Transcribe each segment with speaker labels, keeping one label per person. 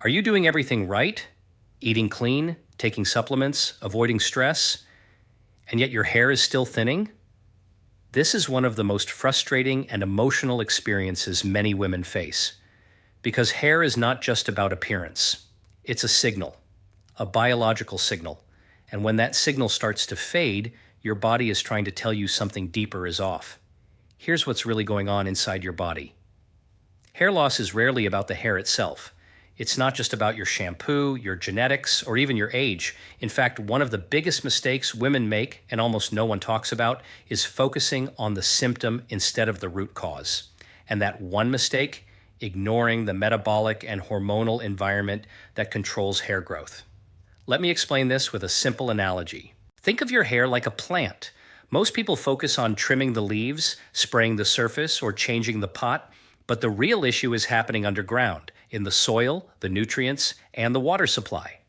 Speaker 1: Are you doing everything right? Eating clean, taking supplements, avoiding stress, and yet your hair is still thinning? This is one of the most frustrating and emotional experiences many women face. Because hair is not just about appearance. It's a signal, a biological signal. And when that signal starts to fade, your body is trying to tell you something deeper is off. Here's what's really going on inside your body. Hair loss is rarely about the hair itself. It's not just about your shampoo, your genetics, or even your age. In fact, one of the biggest mistakes women make, and almost no one talks about, is focusing on the symptom instead of the root cause. And that one mistake, ignoring the metabolic and hormonal environment that controls hair growth. Let me explain this with a simple analogy. Think of your hair like a plant. Most people focus on trimming the leaves, spraying the surface, or changing the pot, but the real issue is happening underground, in the soil, the nutrients, and the water supply.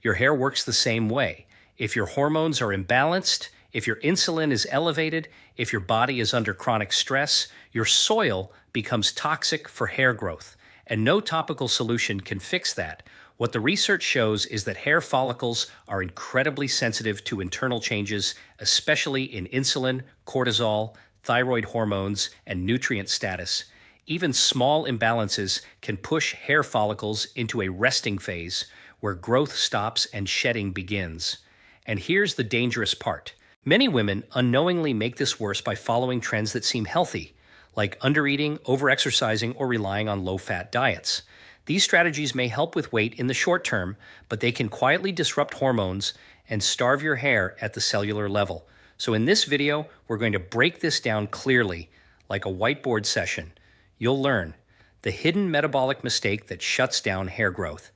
Speaker 1: Your hair works the same way. If your hormones are imbalanced, if your insulin is elevated, if your body is under chronic stress, your soil becomes toxic for hair growth, and no topical solution can fix that. What the research shows is that hair follicles are incredibly sensitive to internal changes, especially in insulin, cortisol, thyroid hormones, and nutrient status. Even small imbalances can push hair follicles into a resting phase where growth stops and shedding begins. And here's the dangerous part. Many women unknowingly make this worse by following trends that seem healthy, like undereating, overexercising, or relying on low-fat diets. These strategies may help with weight in the short term, but they can quietly disrupt hormones and starve your hair at the cellular level. So in this video, we're going to break this down clearly, like a whiteboard session. You'll learn the hidden metabolic mistake that shuts down hair growth,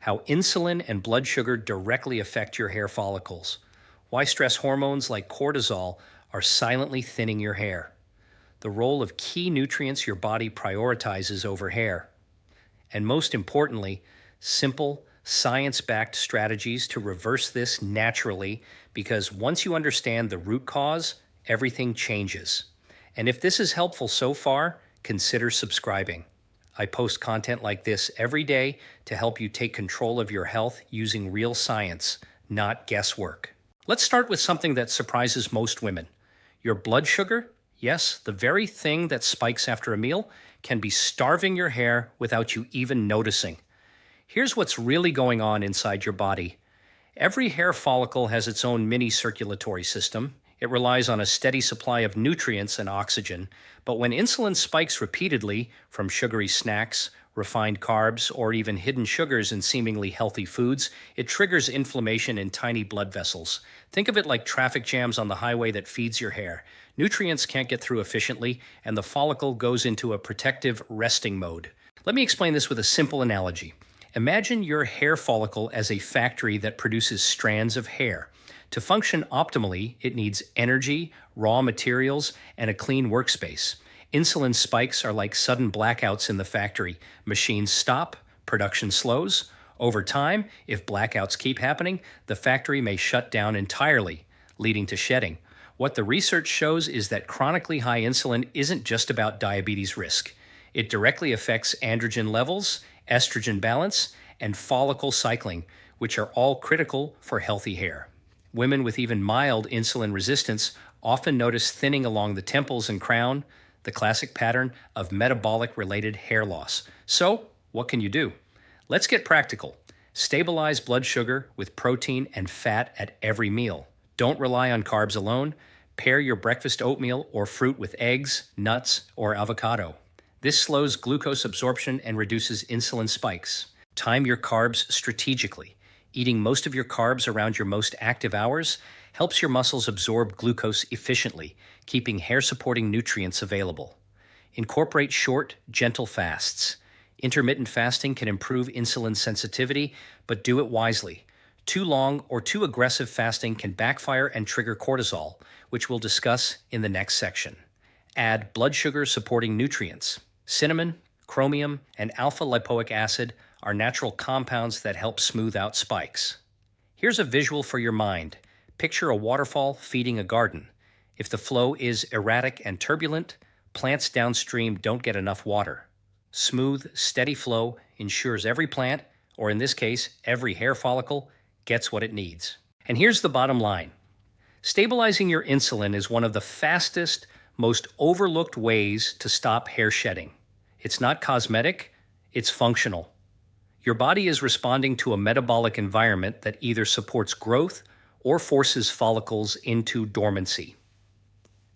Speaker 1: how insulin and blood sugar directly affect your hair follicles, why stress hormones like cortisol are silently thinning your hair, the role of key nutrients your body prioritizes over hair, and most importantly, simple, science-backed strategies to reverse this naturally, because once you understand the root cause, everything changes. And if this is helpful so far, consider subscribing. I post content like this every day to help you take control of your health using real science, not guesswork. Let's start with something that surprises most women. Your blood sugar, yes, the very thing that spikes after a meal, can be starving your hair without you even noticing. Here's what's really going on inside your body. Every hair follicle has its own mini circulatory system. It relies on a steady supply of nutrients and oxygen, but when insulin spikes repeatedly from sugary snacks, refined carbs, or even hidden sugars in seemingly healthy foods, it triggers inflammation in tiny blood vessels. Think of it like traffic jams on the highway that feeds your hair. Nutrients can't get through efficiently, and the follicle goes into a protective resting mode. Let me explain this with a simple analogy. Imagine your hair follicle as a factory that produces strands of hair. To function optimally, it needs energy, raw materials, and a clean workspace. Insulin spikes are like sudden blackouts in the factory. Machines stop, production slows. Over time, if blackouts keep happening, the factory may shut down entirely, leading to shedding. What the research shows is that chronically high insulin isn't just about diabetes risk. It directly affects androgen levels, estrogen balance, and follicle cycling, which are all critical for healthy hair. Women with even mild insulin resistance often notice thinning along the temples and crown, the classic pattern of metabolic-related hair loss. So, what can you do? Let's get practical. Stabilize blood sugar with protein and fat at every meal. Don't rely on carbs alone. Pair your breakfast oatmeal or fruit with eggs, nuts, or avocado. This slows glucose absorption and reduces insulin spikes. Time your carbs strategically. Eating most of your carbs around your most active hours helps your muscles absorb glucose efficiently, keeping hair-supporting nutrients available. Incorporate short, gentle fasts. Intermittent fasting can improve insulin sensitivity, but do it wisely. Too long or too aggressive fasting can backfire and trigger cortisol, which we'll discuss in the next section. Add blood sugar-supporting nutrients. Cinnamon, chromium, and alpha-lipoic acid are natural compounds that help smooth out spikes. Here's a visual for your mind. Picture a waterfall feeding a garden. If the flow is erratic and turbulent, plants downstream don't get enough water. Smooth, steady flow ensures every plant, or in this case, every hair follicle, gets what it needs. And here's the bottom line. Stabilizing your insulin is one of the fastest, most overlooked ways to stop hair shedding. It's not cosmetic, it's functional. Your body is responding to a metabolic environment that either supports growth or forces follicles into dormancy.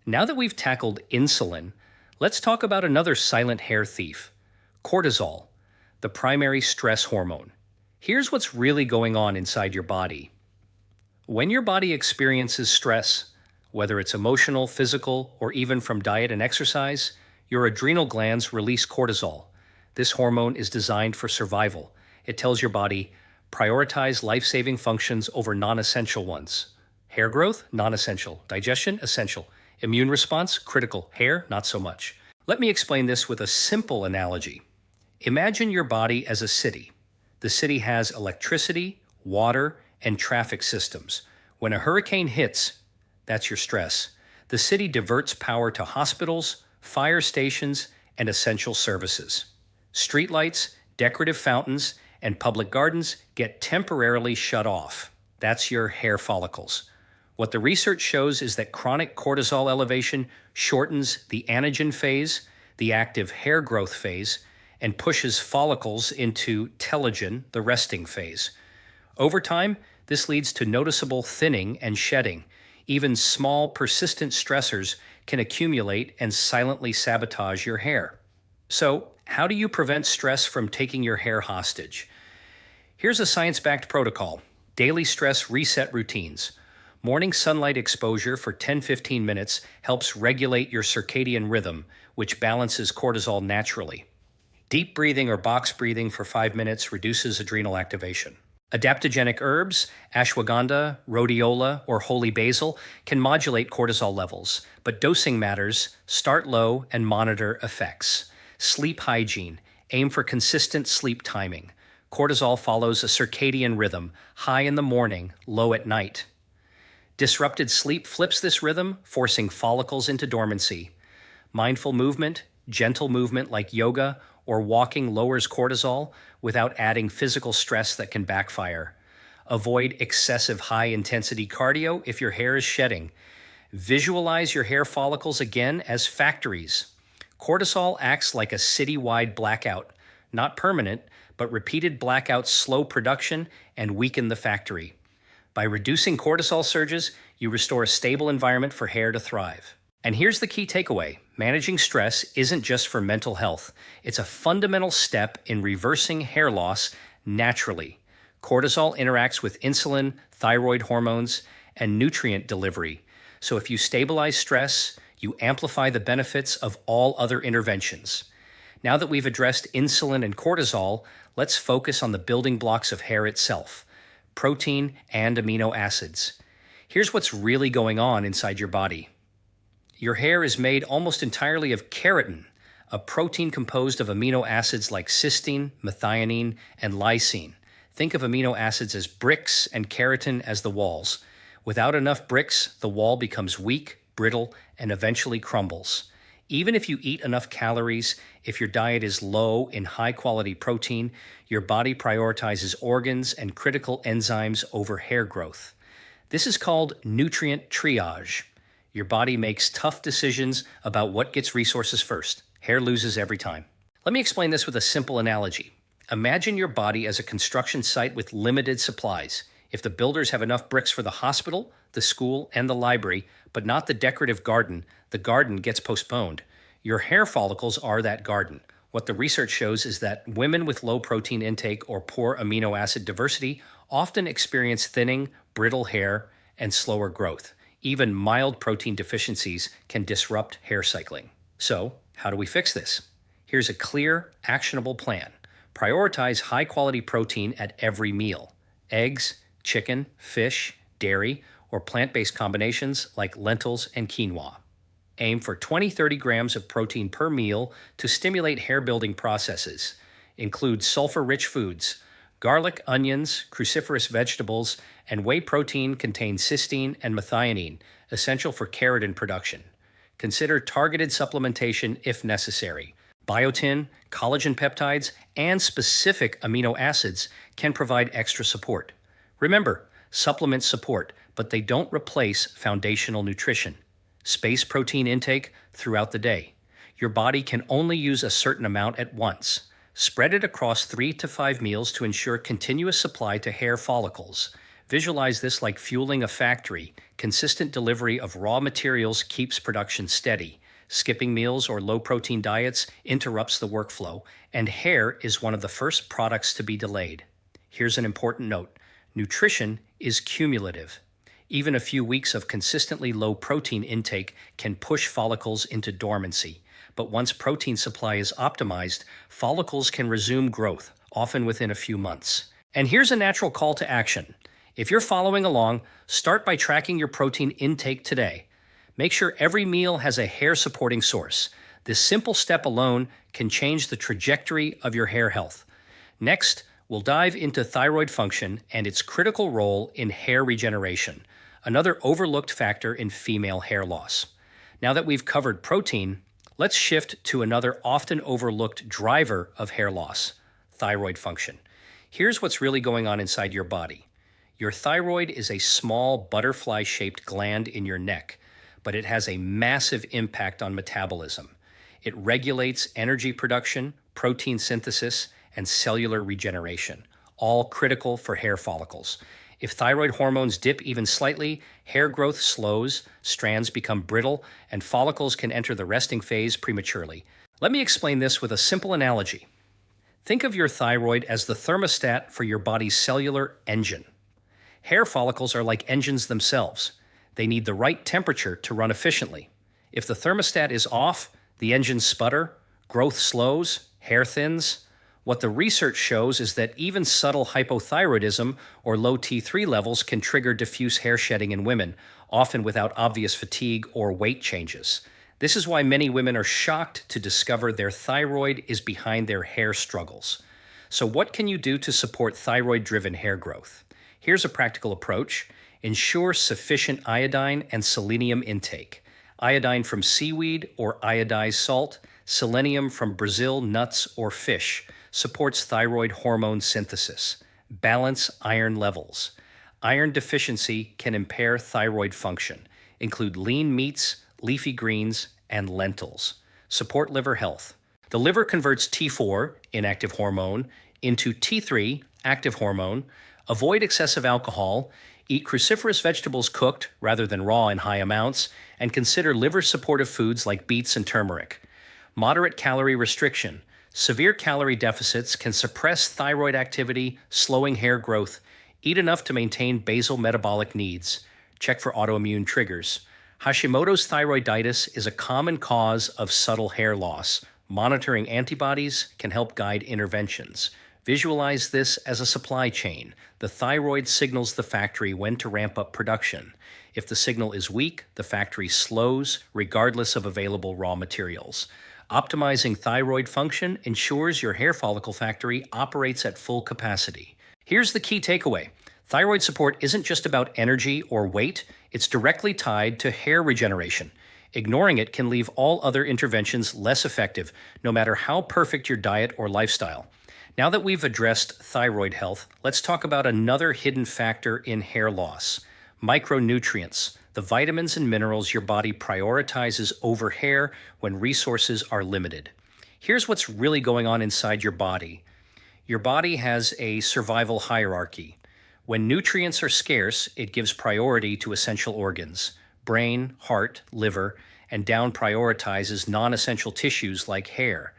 Speaker 1: Now that we've tackled insulin, let's talk about another silent hair thief, cortisol, the primary stress hormone. Here's what's really going on inside your body. When your body experiences stress, whether it's emotional, physical, or even from diet and exercise, your adrenal glands release cortisol. This hormone is designed for survival. It tells your body, prioritize life-saving functions over non-essential ones. Hair growth, non-essential. Digestion, essential. Immune response, critical. Hair, not so much. Let me explain this with a simple analogy. Imagine your body as a city. The city has electricity, water, and traffic systems. When a hurricane hits, that's your stress. The city diverts power to hospitals, fire stations, and essential services. Streetlights, decorative fountains, and public gardens get temporarily shut off. That's your hair follicles. What the research shows is that chronic cortisol elevation shortens the anagen phase, the active hair growth phase, and pushes follicles into telogen, the resting phase. Over time, this leads to noticeable thinning and shedding. Even small, persistent stressors can accumulate and silently sabotage your hair. So, how do you prevent stress from taking your hair hostage? Here's a science-backed protocol. Daily stress reset routines. Morning sunlight exposure for 10-15 minutes helps regulate your circadian rhythm, which balances cortisol naturally. Deep breathing or box breathing for 5 minutes reduces adrenal activation. Adaptogenic herbs, ashwagandha, rhodiola, or holy basil can modulate cortisol levels, but dosing matters. Start low and monitor effects. Sleep hygiene. Aim for consistent sleep timing. Cortisol follows a circadian rhythm, high in the morning, low at night. Disrupted sleep flips this rhythm, forcing follicles into dormancy. Mindful movement, gentle movement like yoga or walking lowers cortisol without adding physical stress that can backfire. Avoid excessive high-intensity cardio if your hair is shedding. Visualize your hair follicles again as factories. Cortisol acts like a city-wide blackout, not permanent, but repeated blackouts slow production and weaken the factory. By reducing cortisol surges, you restore a stable environment for hair to thrive. And here's the key takeaway. Managing stress isn't just for mental health. It's a fundamental step in reversing hair loss naturally. Cortisol interacts with insulin, thyroid hormones, and nutrient delivery. So if you stabilize stress, you amplify the benefits of all other interventions. Now that we've addressed insulin and cortisol, let's focus on the building blocks of hair itself, protein and amino acids. Here's what's really going on inside your body. Your hair is made almost entirely of keratin, a protein composed of amino acids like cysteine, methionine, and lysine. Think of amino acids as bricks and keratin as the walls. Without enough bricks, the wall becomes weak, brittle, and eventually crumbles. Even if you eat enough calories, if your diet is low in high-quality protein, your body prioritizes organs and critical enzymes over hair growth. This is called nutrient triage. Your body makes tough decisions about what gets resources first. Hair loses every time. Let me explain this with a simple analogy. Imagine your body as a construction site with limited supplies. If the builders have enough bricks for the hospital, the school, and the library, but not the decorative garden, the garden gets postponed. Your hair follicles are that garden. What the research shows is that women with low protein intake or poor amino acid diversity often experience thinning, brittle hair, and slower growth. Even mild protein deficiencies can disrupt hair cycling. So, how do we fix this? Here's a clear, actionable plan. Prioritize high-quality protein at every meal. Eggs, chicken, fish, dairy, or plant-based combinations like lentils and quinoa. Aim for 20-30 grams of protein per meal to stimulate hair-building processes. Include sulfur-rich foods. Garlic, onions, cruciferous vegetables, and whey protein contain cysteine and methionine, essential for keratin production. Consider targeted supplementation if necessary. Biotin, collagen peptides, and specific amino acids can provide extra support. Remember, supplements support, but they don't replace foundational nutrition. Space protein intake throughout the day. Your body can only use a certain amount at once. Spread it across 3 to 5 meals to ensure continuous supply to hair follicles. Visualize this like fueling a factory. Consistent delivery of raw materials keeps production steady. Skipping meals or low-protein diets interrupts the workflow, and hair is one of the first products to be delayed. Here's an important note. Nutrition is cumulative. Even a few weeks of consistently low protein intake can push follicles into dormancy. But once protein supply is optimized, follicles can resume growth, often within a few months. And here's a natural call to action. If you're following along, start by tracking your protein intake today. Make sure every meal has a hair-supporting source. This simple step alone can change the trajectory of your hair health. Next, we'll dive into thyroid function and its critical role in hair regeneration, another overlooked factor in female hair loss. Now that we've covered protein, let's shift to another often overlooked driver of hair loss, thyroid function. Here's what's really going on inside your body. Your thyroid is a small butterfly-shaped gland in your neck, but it has a massive impact on metabolism. It regulates energy production, protein synthesis, and cellular regeneration, all critical for hair follicles. If thyroid hormones dip even slightly, hair growth slows, strands become brittle, and follicles can enter the resting phase prematurely. Let me explain this with a simple analogy. Think of your thyroid as the thermostat for your body's cellular engine. Hair follicles are like engines themselves. They need the right temperature to run efficiently. If the thermostat is off, the engines sputter, growth slows, hair thins. What the research shows is that even subtle hypothyroidism or low T3 levels can trigger diffuse hair shedding in women, often without obvious fatigue or weight changes. This is why many women are shocked to discover their thyroid is behind their hair struggles. So what can you do to support thyroid-driven hair growth? Here's a practical approach. Ensure sufficient iodine and selenium intake. Iodine from seaweed or iodized salt, selenium from Brazil nuts or fish supports thyroid hormone synthesis. Balance iron levels. Iron deficiency can impair thyroid function. Include lean meats, leafy greens, and lentils. Support liver health. The liver converts T4, inactive hormone, into T3, active hormone. Avoid excessive alcohol. Eat cruciferous vegetables cooked rather than raw in high amounts, and consider liver-supportive foods like beets and turmeric. Moderate calorie restriction. Severe calorie deficits can suppress thyroid activity, slowing hair growth. Eat enough to maintain basal metabolic needs. Check for autoimmune triggers. Hashimoto's thyroiditis is a common cause of subtle hair loss. Monitoring antibodies can help guide interventions. Visualize this as a supply chain. The thyroid signals the factory when to ramp up production. If the signal is weak, the factory slows, regardless of available raw materials. Optimizing thyroid function ensures your hair follicle factory operates at full capacity. Here's the key takeaway. Thyroid support isn't just about energy or weight, it's directly tied to hair regeneration. Ignoring it can leave all other interventions less effective, no matter how perfect your diet or lifestyle. Now that we've addressed thyroid health, let's talk about another hidden factor in hair loss: micronutrients, the vitamins and minerals your body prioritizes over hair when resources are limited. Here's what's really going on inside your body. Your body has a survival hierarchy. When nutrients are scarce, it gives priority to essential organs, brain, heart, liver, and down prioritizes non-essential tissues like hair.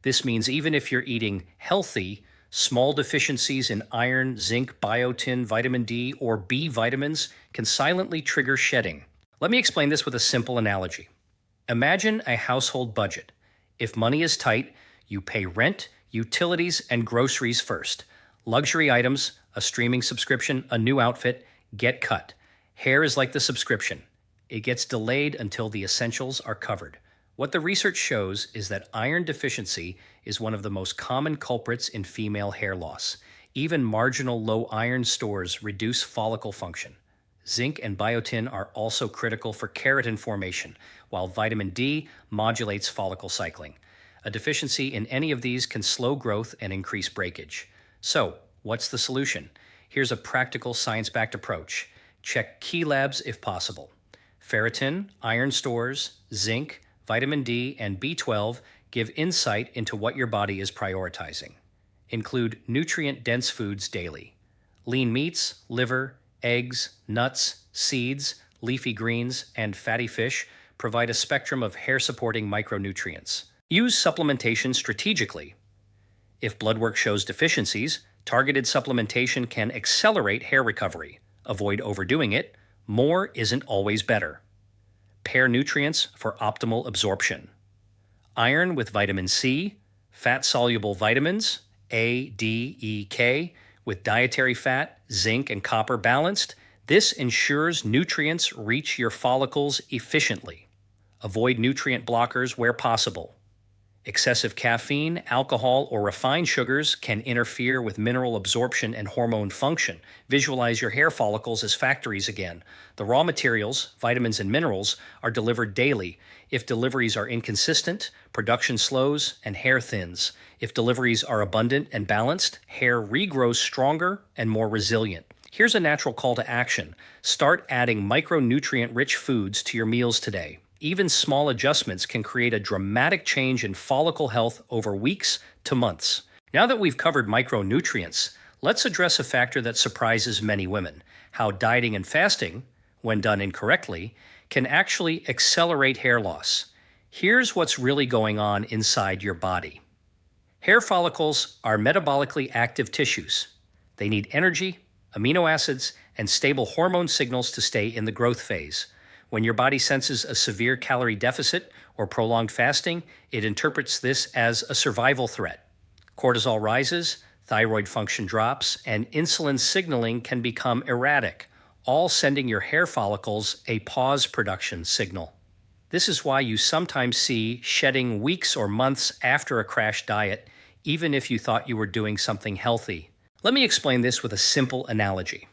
Speaker 1: This means even if you're eating healthy, small deficiencies in iron, zinc, biotin, vitamin D, or B vitamins can silently trigger shedding. Let me explain this with a simple analogy. Imagine a household budget. If money is tight, you pay rent, utilities, and groceries first. Luxury items, a streaming subscription, a new outfit, get cut. Hair is like the subscription. It gets delayed until the essentials are covered. What the research shows is that iron deficiency is one of the most common culprits in female hair loss. Even marginal low iron stores reduce follicle function. Zinc and biotin are also critical for keratin formation, while vitamin D modulates follicle cycling. A deficiency in any of these can slow growth and increase breakage. So, what's the solution? Here's a practical science-backed approach. Check key labs if possible. Ferritin, iron stores, zinc, vitamin D, and B12 give insight into what your body is prioritizing. Include nutrient-dense foods daily. Lean meats, liver, eggs, nuts, seeds, leafy greens, and fatty fish provide a spectrum of hair-supporting micronutrients. Use supplementation strategically. If blood work shows deficiencies, targeted supplementation can accelerate hair recovery. Avoid overdoing it. More isn't always better. Pair nutrients for optimal absorption. Iron with vitamin C, fat-soluble vitamins, A, D, E, K, with dietary fat, zinc, and copper balanced. This ensures nutrients reach your follicles efficiently. Avoid nutrient blockers where possible. Excessive caffeine, alcohol, or refined sugars can interfere with mineral absorption and hormone function. Visualize your hair follicles as factories again. The raw materials, vitamins and minerals, are delivered daily. If deliveries are inconsistent, production slows and hair thins. If deliveries are abundant and balanced, hair regrows stronger and more resilient. Here's a natural call to action. Start adding micronutrient-rich foods to your meals today. Even small adjustments can create a dramatic change in follicle health over weeks to months. Now that we've covered micronutrients, let's address a factor that surprises many women: how dieting and fasting, when done incorrectly, can actually accelerate hair loss. Here's what's really going on inside your body. Hair follicles are metabolically active tissues. They need energy, amino acids, and stable hormone signals to stay in the growth phase. When your body senses a severe calorie deficit or prolonged fasting, it interprets this as a survival threat. Cortisol rises, thyroid function drops, and insulin signaling can become erratic, all sending your hair follicles a pause production signal. This is why you sometimes see shedding weeks or months after a crash diet, even if you thought you were doing something healthy. Let me explain this with a simple analogy.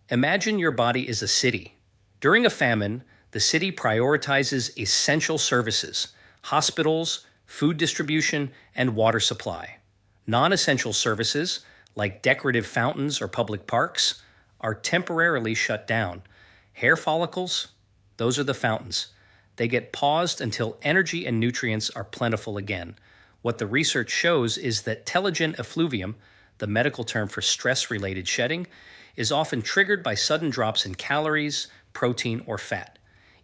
Speaker 1: Imagine your body is a city. During a famine, the city prioritizes essential services: hospitals, food distribution, and water supply. Non-essential services, like decorative fountains or public parks, are temporarily shut down. Hair follicles, those are the fountains. They get paused until energy and nutrients are plentiful again. What the research shows is that telogen effluvium, the medical term for stress-related shedding, is often triggered by sudden drops in calories, protein, or fat.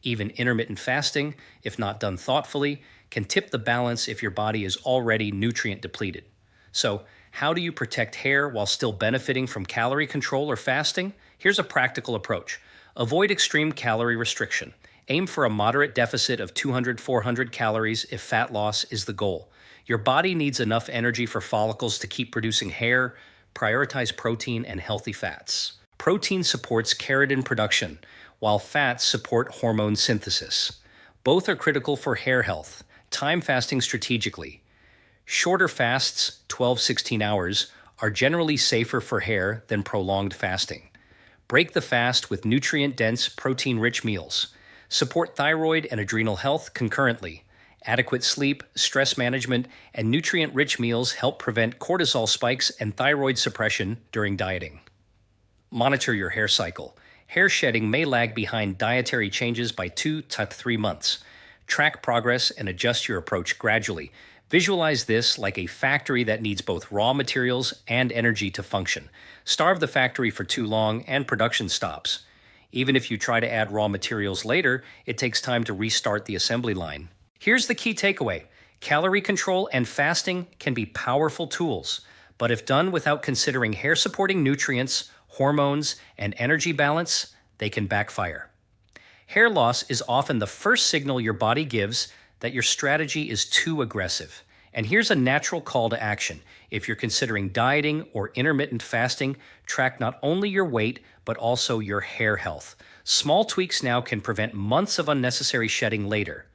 Speaker 1: Even intermittent fasting, if not done thoughtfully, can tip the balance if your body is already nutrient depleted. So, how do you protect hair while still benefiting from calorie control or fasting? Here's a practical approach. Avoid extreme calorie restriction. Aim for a moderate deficit of 200-400 calories if fat loss is the goal. Your body needs enough energy for follicles to keep producing hair. Prioritize protein and healthy fats. Protein supports keratin production, while fats support hormone synthesis. Both are critical for hair health. Time fasting strategically. Shorter fasts, 12-16 hours, are generally safer for hair than prolonged fasting. Break the fast with nutrient-dense, protein-rich meals. Support thyroid and adrenal health concurrently. Adequate sleep, stress management, and nutrient-rich meals help prevent cortisol spikes and thyroid suppression during dieting. Monitor your hair cycle. Hair shedding may lag behind dietary changes by 2 to 3 months. Track progress and adjust your approach gradually. Visualize this like a factory that needs both raw materials and energy to function. Starve the factory for too long and production stops. Even if you try to add raw materials later, it takes time to restart the assembly line. Here's the key takeaway. Calorie control and fasting can be powerful tools, but if done without considering hair-supporting nutrients, hormones, and energy balance, they can backfire. Hair loss is often the first signal your body gives that your strategy is too aggressive. And here's a natural call to action. If you're considering dieting or intermittent fasting, track not only your weight, but also your hair health. Small tweaks now can prevent months of unnecessary shedding later.